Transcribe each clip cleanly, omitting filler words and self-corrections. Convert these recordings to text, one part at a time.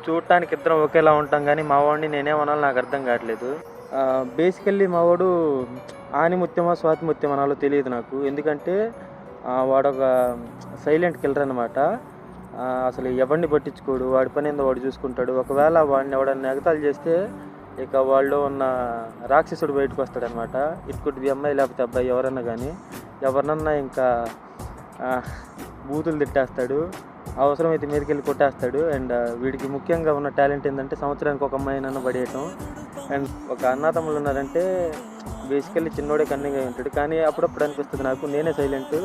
చూడటానికి ఇద్దరం ఒకేలా ఉంటాం కానీ మా వాడిని నేనేమనాలో నాకు అర్థం కావట్లేదు. బేసికల్లీ మా వాడు ఆనిముత్యమో స్వాతిముత్యం అనాలో తెలియదు నాకు. ఎందుకంటే వాడొక సైలెంట్ కిల్లర్ అనమాట. అసలు ఎవరిని పట్టించుకోడు, వాడి పని ఏందో వాడు చూసుకుంటాడు. ఒకవేళ వాడిని ఎవడన్నా ఎగతాళి చేస్తే ఇక వాళ్ళు ఉన్న రాక్షసుడు బయటకు వస్తాడనమాట. ఇట్ కుడ్ బి అమ్మాయి లేకపోతే అబ్బాయి ఎవరన్నా కానీ, ఎవరినన్నా ఇంకా బూతులు తిట్టేస్తాడు, అవసరమైతే మీదకి వెళ్ళి కొట్టేస్తాడు. అండ్ వీడికి ముఖ్యంగా ఉన్న టాలెంట్ ఏంటంటే సంవత్సరానికి ఒక అమ్మాయినన్నా పడేయటం. అండ్ ఒక అన్నతమ్ములు ఉన్నారంటే బేసికల్లీ చిన్నోడే కన్నింగ్ అయి ఉంటాడు. కానీ అప్పుడప్పుడు అనిపిస్తుంది నాకు, నేనే సైలెంట్,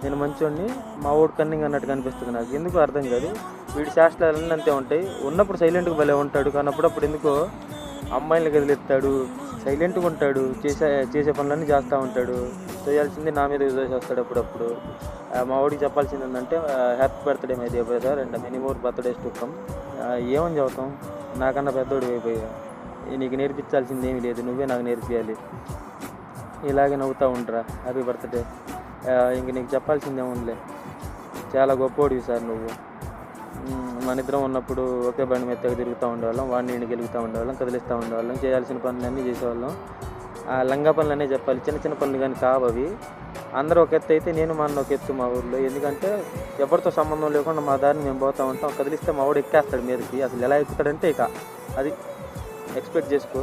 నేను మంచోడిని, మా ఓడు కన్నింగ్ అన్నట్టుగా అనిపిస్తుంది నాకు. ఎందుకు అర్థం కాదు. వీడి శాస్త్రాలన్నీ అంతే ఉంటాయి. ఉన్నప్పుడు సైలెంట్గా భలే ఉంటాడు, కానీ అప్పుడప్పుడు ఎందుకో అమ్మాయిని గదిలిస్తాడు, సైలెంట్గా ఉంటాడు, చేసే పనులన్నీ చేస్తూ ఉంటాడు. చేయాల్సింది నా మీద చేస్తాడు అప్పుడప్పుడు. మా వాడికి చెప్పాల్సింది ఏంటంటే happy birthday my dear brother and many more birthdays to come. ఏమని చెబుతాం, నాకన్నా పెద్దోడు అయిపోయా, నీకు నేర్పించాల్సింది ఏమీ లేదు, నువ్వే నాకు నేర్పించాలి. ఇలాగే నవ్వుతూ ఉంటారా, హ్యాపీ బర్త్డే. ఇంక నీకు చెప్పాల్సింది ఏముందిలే, చాలా గొప్పోడివి సార్ నువ్వు. మన ఇద్దరం ఉన్నప్పుడు ఒకే బండి మీద తిరుగుతూ ఉండేవాళ్ళం, వాడిని ఇంటికి గెలుగుతూ ఉండేవాళ్ళం, కదిలిస్తూ ఉండేవాళ్ళం, చేయాల్సిన పనులన్నీ చేసేవాళ్ళం. లంగా పనులనే చెప్పాలి, చిన్న చిన్న పనులు కానీ కావు అవి. అందరూ ఒక ఎత్తు అయితే నేను మా అన్న ఒక ఎత్తు మా ఊళ్ళో. ఎందుకంటే ఎవరితో సంబంధం లేకుండా మా దారిని మేము పోతూ ఉంటాం. కదిలిస్తే మా వాడు ఎక్కేస్తాడు మీదకి. అసలు ఎలా ఎక్కుతాడంటే ఇక అది ఎక్స్పెక్ట్ చేసుకో.